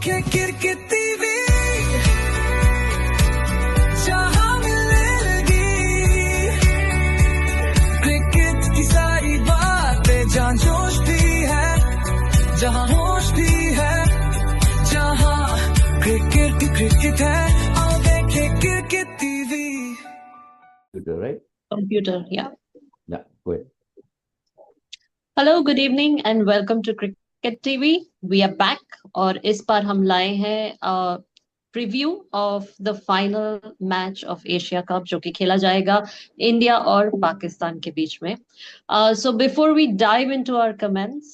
देखे cricket TV, जहां मिलने लगी क्रिकेट की सारी बातें, जहां जोश भी है, जहां होश भी है, जहां क्रिकेट है, आओ देखे cricket TV. Right? Computer, yeah. Yeah, go ahead. Hello, good evening and welcome to Cricket TV. We are back और इस बार हम लाए हैं preview of the final match of Asia cup जो कि खेला जाएगा इंडिया और पाकिस्तान के बीच में. So before we dive into our comments,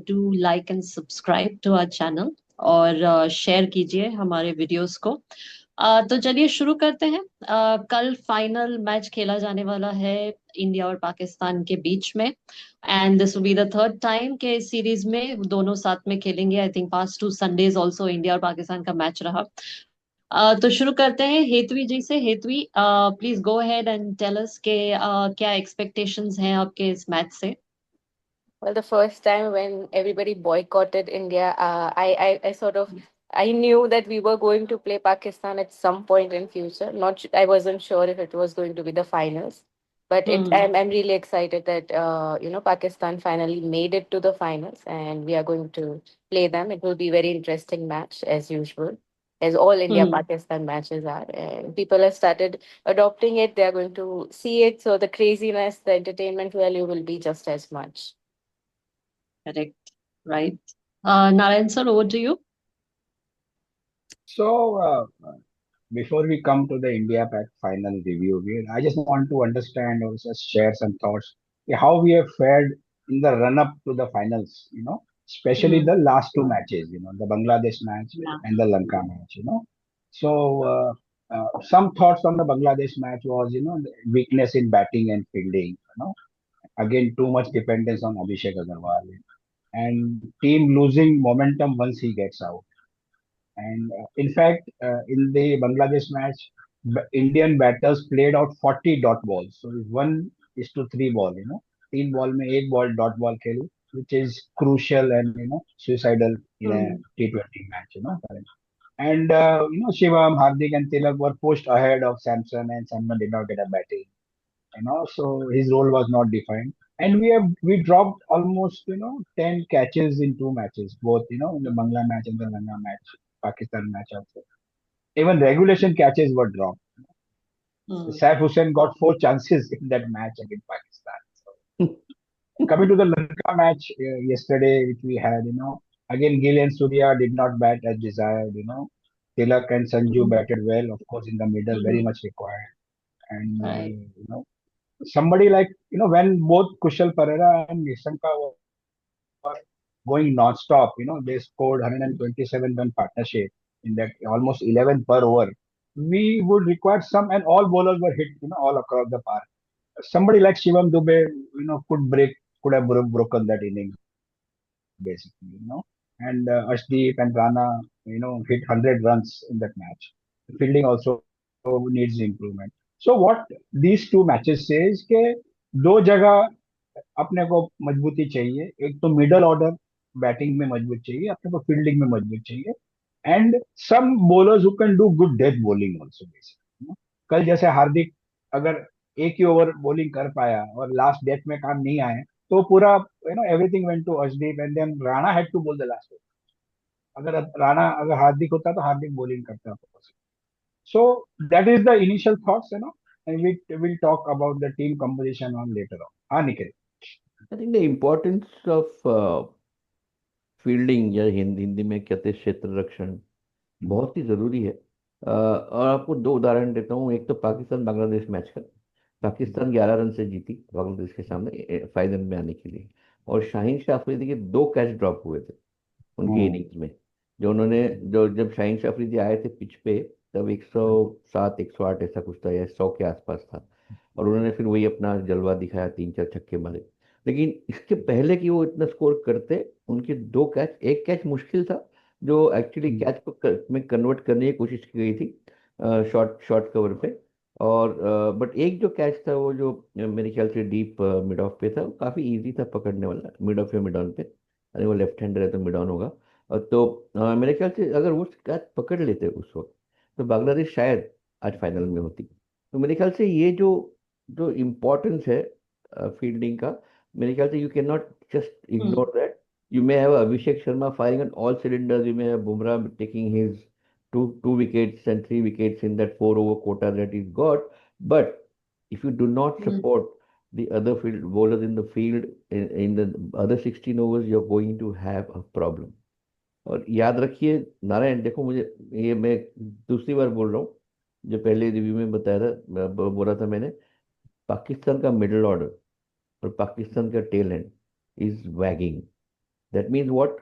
do like and subscribe to our channel और शेयर कीजिए हमारे वीडियोस को. तो चलिए शुरू करते हैं. कल फाइनल मैच खेला जाने वाला है इंडिया और पाकिस्तान के बीच में and this will be the third time के इस सीरीज में दोनों साथ में खेलेंगे. I think past 2 Sundays also India और पाकिस्तान का मैच रहा. तो शुरू करते हैं हेतवी जी से. Hetvi, please go ahead and tell us के क्या एक्सपेक्टेशंस हैं आपके इस मैच से. Well, the first time when everybody boycotted India, I sort of I knew that we were going to play Pakistan at some point in future. I wasn't sure if it was going to be the finals, but I'm really excited that Pakistan finally made it to the finals, and we are going to play them. It will be a very interesting match as usual, as all India Pakistan matches are. And people have started adopting it. They are going to see it, so the craziness, the entertainment value will be just as much. Correct, right. Narayan sir, over to you. So, before we come to the India Pack final review, I just want to understand or just share some thoughts how we have fared in the run up to the finals, especially the last two matches, the Bangladesh match and the Lanka match, So, some thoughts on the Bangladesh match was, the weakness in batting and fielding, again, too much dependence on Abhishek Agarwal and team losing momentum once he gets out. And in fact, in the Bangladesh match, Indian batters played out 40 dot balls. So 1:3 ball, 3 ball mein 1 ball dot ball kheli, which is crucial and, suicidal in a T20 match, And, Shivam, Hardik and Tilak were pushed ahead of Samson, and Samson did not get a batting, so his role was not defined. And we dropped almost, 10 catches in 2 matches, both, in the Bangla match and the Lanka match, Pakistan match also. Even regulation catches were dropped. Saif Hussain got 4 chances in that match against Pakistan. So, coming to the Lanka match yesterday, which we had, again Gill and Surya did not bat as desired. Tilak and Sanju batted well, of course, in the middle, very much required. And somebody like, when both Kushal Perera and Nissanka were going non-stop, they scored 127 run partnership in that almost 11 per over. We would require some, and all bowlers were hit, all across the park. Somebody like Shivam Dube, could have broken that inning, basically, And Ashdeep and Rana, hit 100 runs in that match. The fielding also needs improvement. So what these two matches says के दो जगह अपने को मजबूती चाहिए. एक तो middle order batting में मजबूत चाहिए, अपने को फील्डिंग में मजबूत चाहिए, and some bowlers who can do good death bowling also basically. कल जैसे हार्दिक अगर एक ही ओवर बॉलिंग कर पाया और लास्ट डेथ में काम नहीं आए तो पूरा everything went to Arshdeep and then Rana had to bowl the last over. अगर हार्दिक होता तो हार्दिक बॉलिंग करता. So that is the initial thoughts, and we will talk about the team composition on later on. Nikhil. I think the importance of fielding या हिंदी में कहते हैं क्षेत्र रक्षण बहुत ही ज़रूरी है. और आपको 2 उदाहरण देता हूँ. एक तो पाकिस्तान बांग्लादेश मैच का. पाकिस्तान 11 रन से जीती बांग्लादेश के सामने फाइनल में आने के लिए, और शाहीन शाह अफरीदी के 2 कैच ड्रॉप हुए थे उनकी इनिंग्स में. जब शाहीन शाह अफरीदी आए थे पिच पे तब 107 108 ऐसा कुछ था या 100 के आसपास था, और उन्होंने फिर वही अपना जलवा दिखाया, 3-4 छक्के मारे. लेकिन इसके पहले कि वो इतना स्कोर करते, उनके 2 कैच, एक कैच मुश्किल था जो एक्चुअली कैच को में कन्वर्ट करने की कोशिश की गई थी शॉर्ट कवर पे, और बट एक जो कैच था वो जो मेरे ख्याल से डीप मिड ऑफ पे था, वो काफ़ी इजी था पकड़ने वाला, मिड ऑफ या मिड ऑन पे. अरे वो लेफ्ट हैंडर है तो मिड ऑन होगा. तो मेरे ख्याल से अगर वो कैच पकड़ लेते उस वक्त तो बांग्लादेश शायद आज फाइनल में होती। तो मेरे ख्याल से ये जो जो इम्पोर्टेंस है फील्डिंग का, मेरे ख्याल से you can not just Hmm. Ignore that. You may have Abhishek Sharma firing on all cylinders. You may have Bumrah taking his two wickets and 3 wickets in that 4 over quota that he's got. But if you do not Hmm. support the other field bowlers in the field in the other 16 overs, you're going to have a problem. और याद रखिए नारायण, देखो मुझे, ये मैं दूसरी बार बोल रहा हूँ, जो पहले रिव्यू में बताया था, बोला था मैंने, पाकिस्तान का मिडिल ऑर्डर और पाकिस्तान का tail end is wagging. That means what?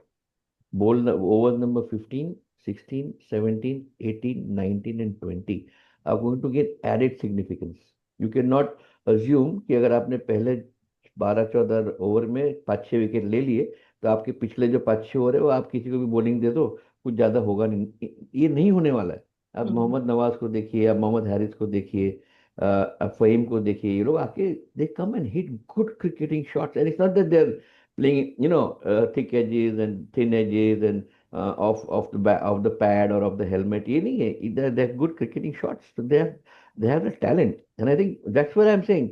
Bowl over number 15, 16, 17, 18, 19 and 20 are going to get added significance. You cannot assume कि अगर आपने पहले 12-14 ओवर में 5-6 विकेट ले लिए तो आपके पिछले जो 5-6 ओवर है वो आप किसी को भी बॉलिंग दे दो, कुछ ज्यादा होगा नहीं। ये नहीं होने वाला है। आप Hmm. मोहम्मद नवाज को देखिए, आप मोहम्मद हारिस को देखिए, आप फहीम को देखिए, ये लोग आके they come and hit good cricketing shots and it's not that they are playing, thick edges and thin edges and of the of the pad or of the helmet. ये नहीं है, they're good cricketing shots. So they have the talent, and I think that's what I'm saying.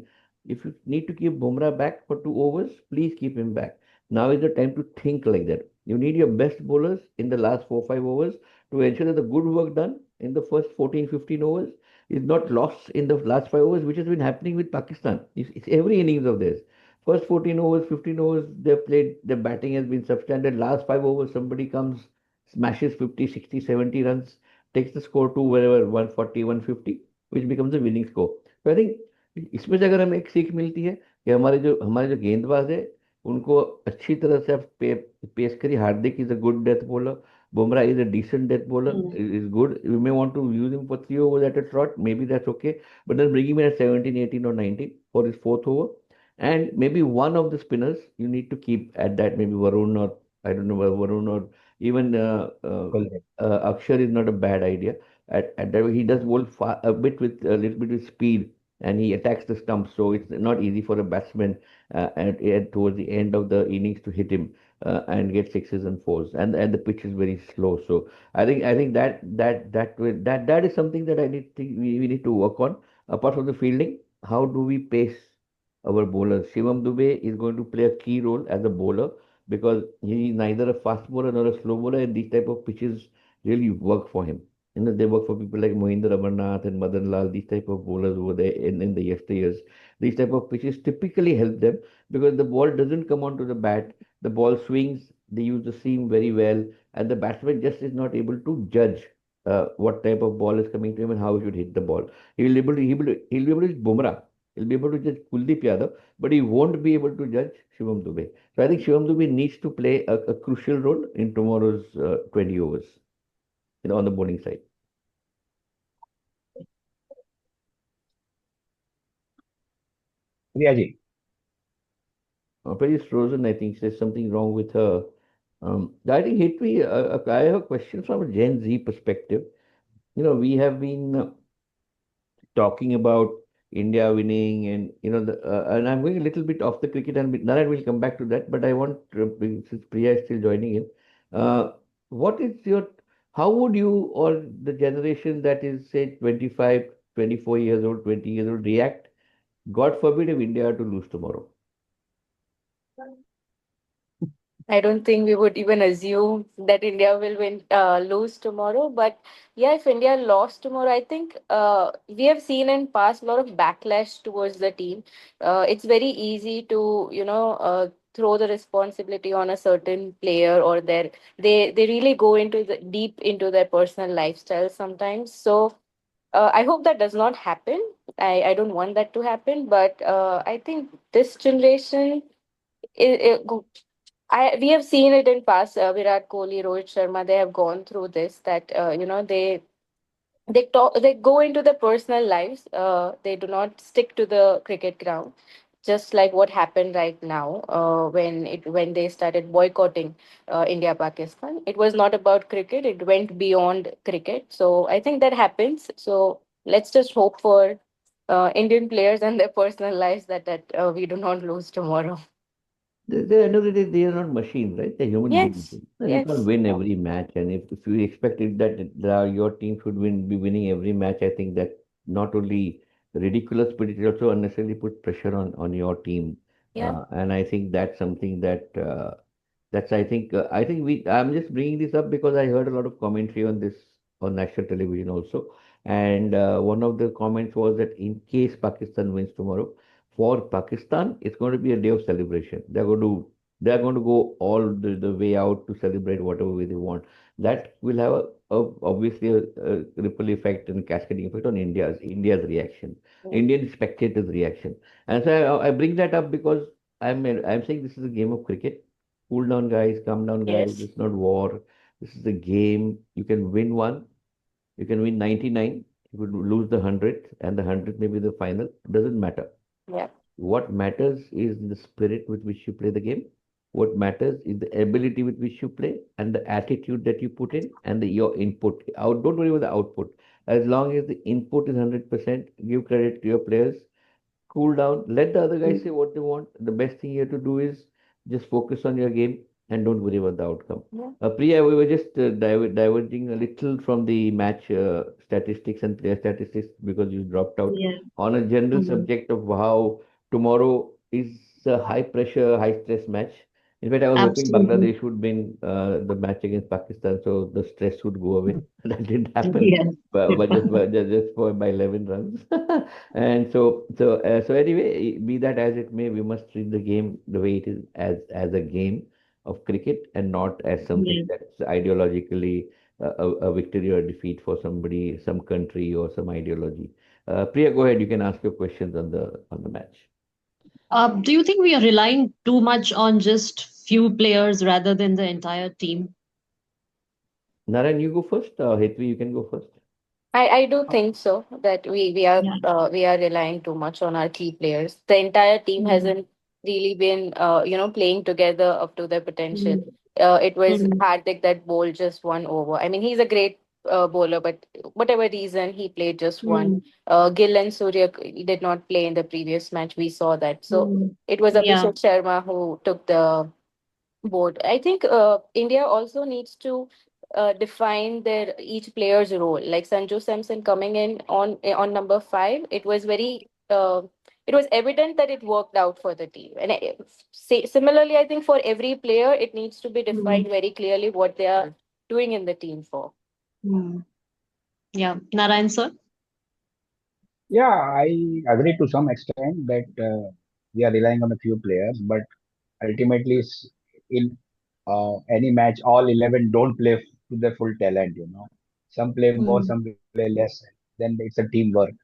If you need to keep Bumrah back for 2 overs, please keep him back. Now is the time to think like that. You need your best bowlers in the last 4-5 overs to ensure that the good work done in the first 14-15 overs is not lost in the last 5 overs, which has been happening with Pakistan. It's every innings of theirs. First 14 overs, 15 overs, they've played, their batting has been substandard. Last 5 overs, somebody comes, smashes 50, 60, 70 runs, takes the score to wherever 140, 150, which becomes a winning score. So I think इसमें से अगर हमें एक सीख मिलती है कि हमारे जो गेंदबाज है उनको अच्छी तरह से आप पेश करिए। Hardik is a good death bowler, Bumrah is a decent death bowler, Hmm. Is good. You may want to use him for 3 overs at a trot, maybe that's okay, but then bring him in at 17, 18 or 19 for his fourth over. And maybe one of the spinners you need to keep at that, maybe Varun, or I don't know, Varun, or even Kuldeep. Akshar is not a bad idea. At that, he does bowl a bit with a little bit with speed, and he attacks the stumps, so it's not easy for a batsman towards the end of the innings to hit him and get sixes and fours, and the pitch is very slow. So I think that is something that we need to work on. Apart from the fielding, how do we pace our bowlers? Shivam Dube is going to play a key role as a bowler because he is neither a fast bowler nor a slow bowler, and these type of pitches really work for him. They work for people like Mohinder Amarnath and Madan Lal, these type of bowlers over there in the yesteryears. These type of pitches typically help them because the ball doesn't come onto the bat, the ball swings, they use the seam very well, and the batsman just is not able to judge what type of ball is coming to him and how he should hit the ball. He'll be able to hit Bumrah. He'll be able to judge Kuldeep Yadav, but he won't be able to judge Shivam Dube. So I think Shivam Dube needs to play a crucial role in tomorrow's 20 overs, on the bowling side. Priya ji. Pretty frozen, I think. There's something wrong with her. I think Hitvi, I have a question from a Gen Z perspective. We have been talking about India winning, and and I'm going a little bit off the cricket, and Narayan will come back to that. But I want, since Priya is still joining in, what is your, how would you or the generation that is say 25, 24 years old, 20 years old react? God forbid if India are to lose tomorrow. I don't think we would even assume that India will lose tomorrow. But yeah, if India lost tomorrow, I think we have seen in past a lot of backlash towards the team. It's very easy to, throw the responsibility on a certain player or they really go into the deep into their personal lifestyle sometimes. So I hope that does not happen. I don't want that to happen. But I think this generation. It, we have seen it in past. Virat Kohli, Rohit Sharma, they have gone through this. That they go into their personal lives. They do not stick to the cricket ground. Just like what happened right now, when they started boycotting India Pakistan, it was not about cricket. It went beyond cricket. So I think that happens. So let's just hope for Indian players and their personal lives that we do not lose tomorrow. the end of the day, they are not machines, right? They're human beings. Yes, No, you can't yes, win yeah, every match, and if you expect it that your team should be winning every match, I think that not only ridiculous, but it also unnecessarily put pressure on your team. yeah, And I think that's something that's I think I'm just bringing this up because I heard a lot of commentary on this on national television also, and one of the comments was that in case Pakistan wins tomorrow, for Pakistan it's going to be a day of celebration. They're going to go all the way out to celebrate whatever way they want. That will have obviously a ripple effect and cascading effect on India's reaction, yeah, Indian spectators' reaction, and so I bring that up because I'm saying this is a game of cricket. Cool down, guys. Calm down, guys. yes, It's not war. This is a game. You can win one. You can win 99. You could lose the 100th, and the 100th may be the final. It doesn't matter. yeah, What matters is the spirit with which you play the game. What matters is the ability with which you play and the attitude that you put in and your input. Don't worry about the output. As long as the input is 100%, give credit to your players, cool down, let the other guys say what they want. The best thing you have to do is just focus on your game and don't worry about the outcome. yeah. Priya, we were just diverging a little from the match statistics and player statistics because you dropped out Yeah. on a general Mhm. subject of how tomorrow is a high pressure, high stress match. In fact, I was hoping Absolutely. Bangladesh would win the match against Pakistan, so the stress would go away. That didn't happen, Yes. by 11 runs. And so anyway, be that as it may, we must treat the game the way it is, as a game of cricket and not as something Yeah. that's ideologically a victory or defeat for somebody, some country, or some ideology. Priya, go ahead. You can ask your questions on the match. Do you think we are relying too much on just few players rather than the entire team? Narayan, you go first. Hetvi, you can go first. I do think so that Yeah. we are relying too much on our key players. The entire team Mm, hasn't really been playing together up to their potential. mm, It was mm, Hardik that bowled just one over. I mean, he's a great bowler, but whatever reason he played just one. mm, Gill and Surya did not play in the previous match. We saw that. So mm. it was Yeah. Abhishek Sharma who took the board. I think India also needs to define their each player's role. Like Sanju Samson coming in on number 5, it was evident that it worked out for the team. And similarly, I think for every player, it needs to be Mm, defined very clearly what they are doing in the team for. mm. Yeah. Narayan sir? Yeah, I agree to some extent that we are relying on a few players, but ultimately, in any match, all 11 don't play to their full talent, you know. Some play more, Mm, some play less. Then it's a teamwork.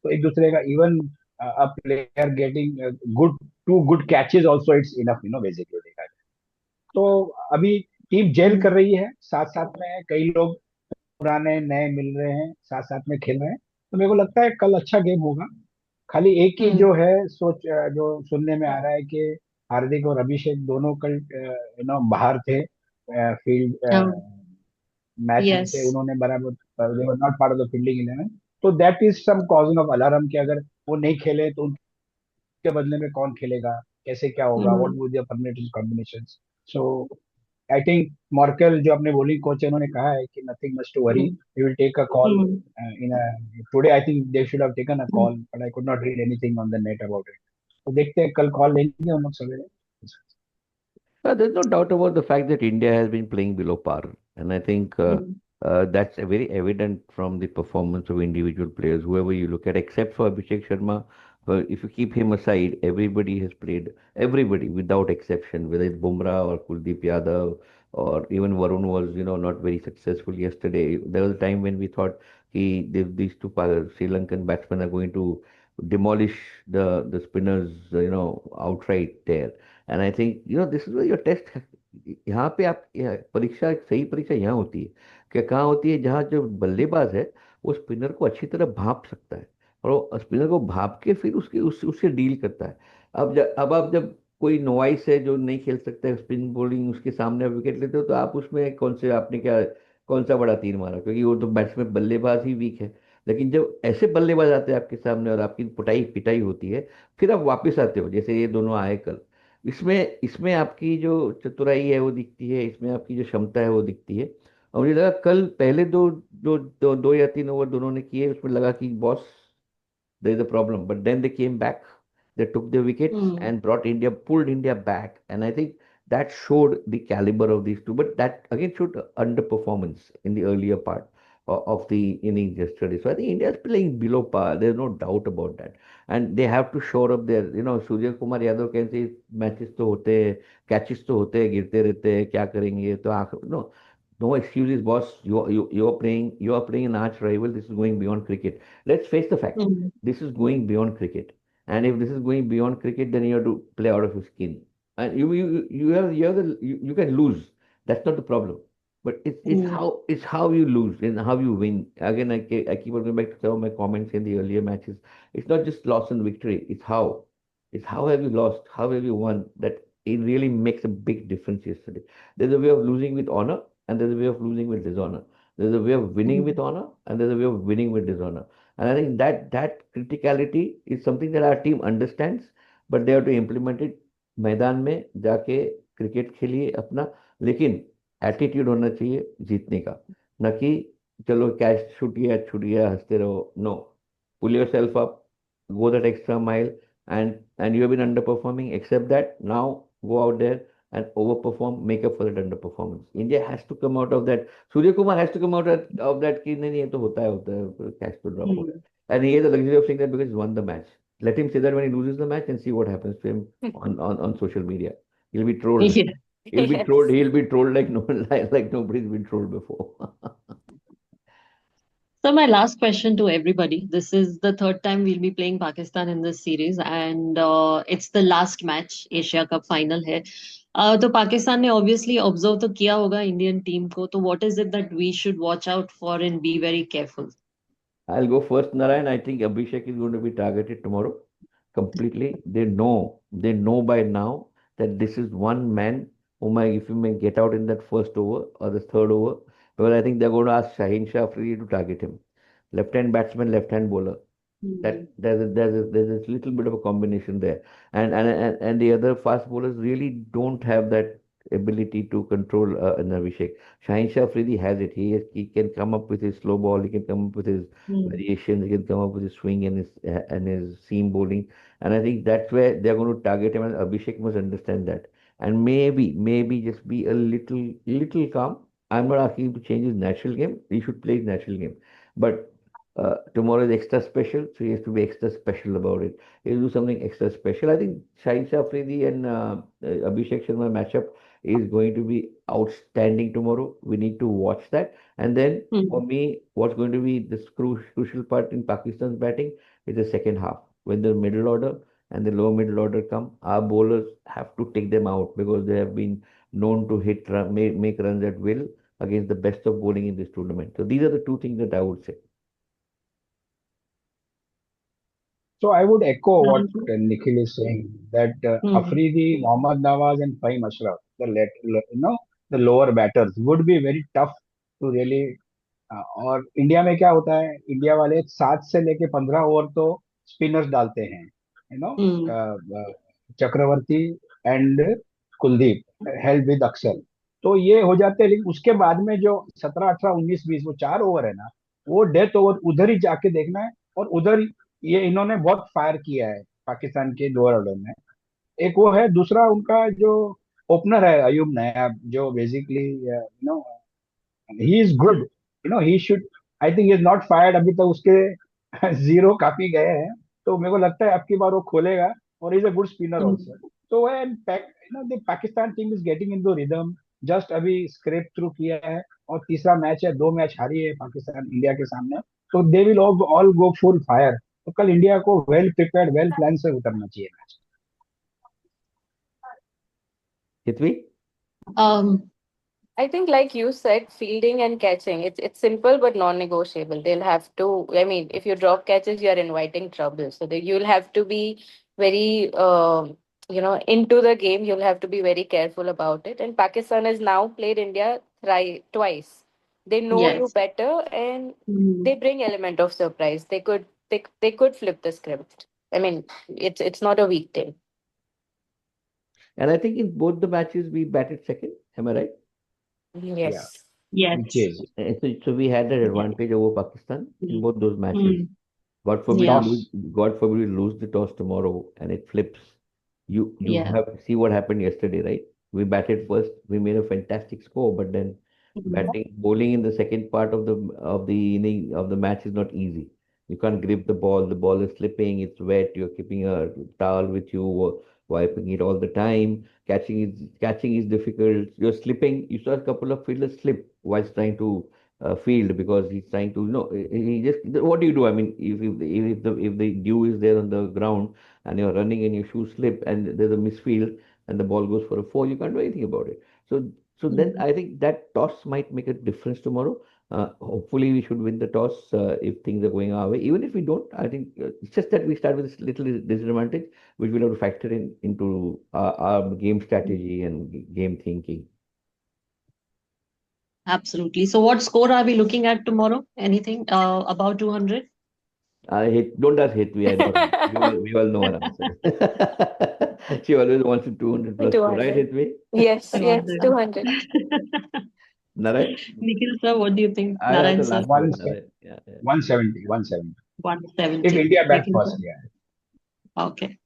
तो एक दूसरे का even a player getting good 2 good catches also it's enough, you know, basically देखा जाए. तो अभी team jail कर mm, रही है, साथ साथ में कई लोग पुराने नए मिल रहे हैं, साथ साथ में खेल रहे हैं. तो मेरे को लगता है कल अच्छा गेम होगा. खाली एक ही जो mm. है सोच जो सुनने में आ रहा है कि हार्दिक और अभिषेक दोनों कल बाहर थे फील्ड Oh, मैच से yes. उन्होंने बराबर they were not part of the fielding 11. तो that is some causing of alarm कि अगर वो नहीं खेले तो उनके बदले में कौन खेलेगा, कैसे क्या होगा, what Mm, would there permutation combinations. So I think Morkel जो अपने बॉलिंग कोच है उन्होंने कहा है कि nothing much to worry, mm, he will take a call mm, in a today. I think they should have taken a mm. Call but I could not read anything on the net about it. तो देखते हैं कल call लेंगे हम लोग सवेरे. There's no doubt about the fact that India has been playing below par, and I think Mm, that's very evident from the performance of individual players, whoever you look at, except for Abhishek Sharma. If you keep him aside, everybody has played, everybody without exception, whether it's Bumrah or Kuldeep Yadav or even Varun was, not very successful yesterday. There was a time when we thought these two Sri Lankan batsmen are going to demolish the spinners, outright there. And I think, this is where your test यहाँ पे आप परीक्षा सही परीक्षा यहाँ होती है कि कहाँ होती है जहाँ जो बल्लेबाज है वो स्पिनर को अच्छी तरह भाप सकता है और वो स्पिनर को भाप के फिर उससे डील करता है. अब आप जब कोई नोवाइस है जो नहीं खेल सकता है स्पिन बॉलिंग उसके सामने आप विकेट लेते हो तो आप उसमें आपने क्या कौन सा बड़ा तीर मारा क्योंकि वो तो बैट्समैन बल्लेबाज ही वीक है. लेकिन जब ऐसे बल्लेबाज आते हैं आपके सामने और आपकी पुटाई पिटाई होती है फिर आप वापस आते हो जैसे ये दोनों आए कल. इसमें इसमें आपकी जो चतुराई है वो दिखती है, इसमें आपकी जो क्षमता है वो दिखती है। और मुझे लगा कल पहले दो या तीन ओवर दोनों ने किए, उसमें लगा कि boss there is a problem. But then they came back, they took the wickets Hmm. and brought India, pulled India back. And I think that showed the caliber of these two. But that again showed underperformance in the earlier part of the innings yesterday. So I think India is playing below par. There's no doubt about that. And they have to shore up their, Surya Kumar Yadav can say matches तो होते हैं, catches तो होते हैं, गिरते रहते हैं, क्या करेंगे तो no. No excuses, boss. You are playing an arch rival. This is going beyond cricket. Let's face the fact. Hmm. This is going beyond cricket. And if this is going beyond cricket, then you have to play out of your skin. And you can lose. That's not the problem. But Hmm. it's how you lose and how you win. Again, I keep on going back to some of my comments in the earlier matches. It's not just loss and victory. It's how. It's how have you lost? How have you won? That it really makes a big difference yesterday. There's a way of losing with honor, and there's a way of losing with dishonor. There's a way of winning with Hmm. honor, and there's a way of winning with dishonor. And I think that criticality is something that our team understands, but they have to implement it. मैदान में जाके cricket खेलिए अपना, लेकिन attitude होना चाहिए जीतने का, न कि चलो कैच छूट गया हंसते रहो. No, pull yourself up, go that extra mile, and you have been underperforming. Accept that. Now go out there and overperform, make up for that underperformance. India has to come out of that. Surya Kumar has to come out of that कि नहीं ये तो होता है catch तो drop हो Hmm. गया. And he has the luxury of saying that because he's won the match. Let him say that when he loses the match and see what happens to him on social media. He'll be trolled. Yeah. He'll be trolled. Yes. He'll be trolled like no like nobody's been trolled before. So my last question to everybody. This is the third time we'll be playing Pakistan in this series, and it's the last match. Asia Cup final है. तो पाकिस्तान ने obviously observe तो किया होगा Indian team को. तो what is it that we should watch out for and be very careful? I'll go first, Narayan. I think Abhishek is going to be targeted tomorrow completely. They know by now that this is one man who might, if he may get out in that first over or the third over, because I think they're going to ask Shaheen Shah Afridi to target him. Left-hand batsman, left-hand bowler. Hmm. That there's a little bit of a combination there, and the other fast bowlers really don't have that ability to control Abhishek. Shaheen Shah Afridi has it. He can come up with his slow ball. He can come up with his Hmm. variations. He can come up with his swing and his seam bowling. And I think that's where they're going to target him. And Abhishek must understand that. And maybe just be a little calm. I'm not asking him to change his natural game. He should play his natural game. But tomorrow is extra special, so he has to be extra special about it. He'll do something extra special. I think Shahid Afridi and Abhishek Sharma matchup is going to be outstanding tomorrow. We need to watch that. And then for Hmm. me, what's going to be the crucial part in Pakistan's batting is the second half. When the middle order and the lower middle order come, our bowlers have to take them out because they have been known to make runs at will against the best of bowling in this tournament. So these are the two things that I would say. So I would echo what Um, Nikhil is saying that hmm. Afridi, Mohammad Nawaz, and Fahim Ashraf, the lower batters would be very tough to really. और India में क्या होता है, India वाले 7 से लेके 15 over तो spinners डालते हैं, Hmm. Chakravarthy and Kuldeep help with Axar, तो ये हो जाते हैं। लेकिन उसके बाद में जो 17, 18, 19, 20 वो 4 ओवर है ना, वो डेथ ओवर उधर ही जाके देखना है। और उधर ये इन्होंने बहुत फायर किया है पाकिस्तान के लोअर ऑर्डर में। एक वो है, दूसरा उनका जो ओपनर है अयूब नायाब, जो basically no he is good, he should, I think is not fired अभी तक, उसके जीरो काफी गए हैं। तो मेरे को लगता है आपकी बार वो खोलेगा, और is a good spinner Hmm. Also. तो the Pakistan team is getting into rhythm, just अभी स्क्रेप थ्रू किया है, और तीसरा मैच है, 2 मैच हारी है पाकिस्तान इंडिया के सामने। तो they will all go full fire. तो कल इंडिया को वेल प्रिपेयर्ड, वेल प्लान से उतरना चाहिए match. Hitvi? Um, I think, like you said, fielding and catching, it's simple but non-negotiable. They'll have to. I mean, if you drop catches, you're inviting trouble. So you'll have to be very, into the game. You'll have to be very careful about it. And Pakistan has now played India twice. They know you yes. better, and Hmm. they bring element of surprise. They could flip the script. I mean, it's not a weekday. And I think in both the matches we batted second. Am I right? Yes. Yes. Which is So we had that advantage over Pakistan in both those matches. Mm. God forbid Yeah. we lose, God forbid we lose the toss tomorrow and it flips. You Yeah. have see what happened yesterday, right? We batted first, we made a fantastic score, but then bowling in the second part of the inning of the match is not easy. You can't grip the ball is slipping, it's wet, you're keeping a towel with you, wiping it all the time. Catching is difficult. You're slipping. You saw a couple of fielders slip whilst trying to field because he's trying to, he just, what do you do? I mean, if the dew is there on the ground and you're running and your shoes slip and there's a misfield and the ball goes for a four, you can't do anything about it. So then I think that toss might make a difference tomorrow. Hopefully we should win the toss if things are going our way. Even if we don't, I think it's just that we start with this little disadvantage, which we'll have to factor into our game strategy and game thinking. Absolutely. So what score are we looking at tomorrow? Anything about 200? Don't ask Hetvi, I know. We all know her answer. She always wants a 200 plus score, right, 200. Hetvi? Yes, yes, 200. 200. Narayan? Nikhil sir, what do you think? I Narayan also sir, last one word, Narayan. Yeah. 170, 170. 170. If India bats Nikhil first, sir? yeah. Okay.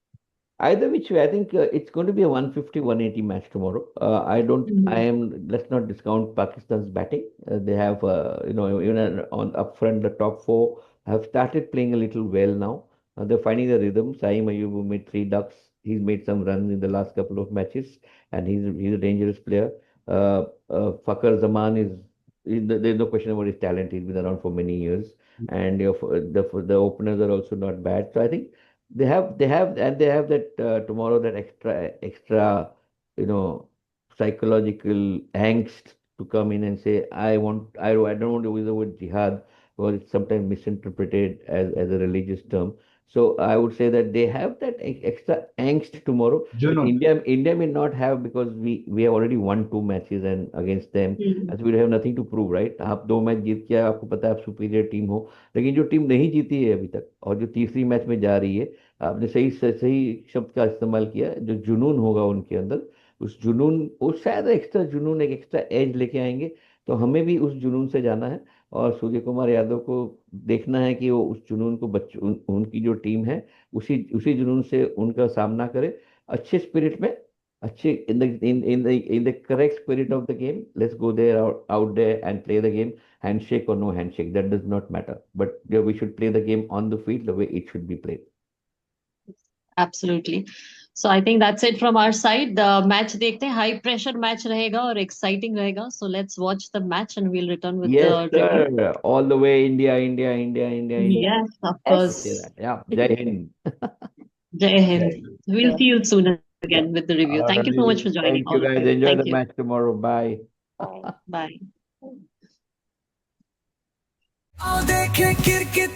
Either which way, I think it's going to be a 150, 180 match tomorrow. Let's not discount Pakistan's batting. They have, even on upfront, the top four have started playing a little well now. They're finding the rhythm. Saeem Ayub who made 3 ducks. He's made some runs in the last couple of matches, and he's a dangerous player. Fakhar Zaman there's no question about his talent. He's been around for many years, and the openers are also not bad. So I think they have that tomorrow, that extra, you know, psychological angst to come in and say, I don't want to use the word jihad because it's sometimes misinterpreted as a religious term. So I would say that they have that extra angst tomorrow, which Junoon. India may not have because we have already won 2 matches and against them, as we have nothing to prove, right? आप 2 match जीत के आपको पता है आप superior team हो, लेकिन जो team नहीं जीती है अभी तक और जो तीसरी मैच में जा रही है, आपने सही सही शब्द का इस्तेमाल किया, जो जुनून होगा उनके अंदर, उस जुनून, वो शायद एक्स्ट्रा जुनून, एक एक्स्ट्रा एज लेके आएंगे। तो हमें भी उस जुनून से जाना है और सूर्य कुमार यादव को देखना है कि वो उस जुनून को उनकी जो टीम है उसी उसी जुनून से उनका सामना करे, अच्छे स्पिरिट में, अच्छे in the correct spirit of the game. Let's go there out there and play the game, handshake or no handshake, that does not matter, but yeah, we should play the game on the field the way it should be played. Absolutely. So I think that's it from our side. The match देखते हैं, high pressure match रहेगा और exciting रहेगा. So let's watch the match and we'll return with Yes, the review. sir. All the way, India, India, India, India, India. Yes, of Okay, course. yeah, Jai Hind. Jai Hind. We'll see you soon again with the review. Thank you so much for joining. Thank you, all of guys. you. Enjoy Thank the you. match tomorrow. Bye. Bye. Bye. आओ देखे cricket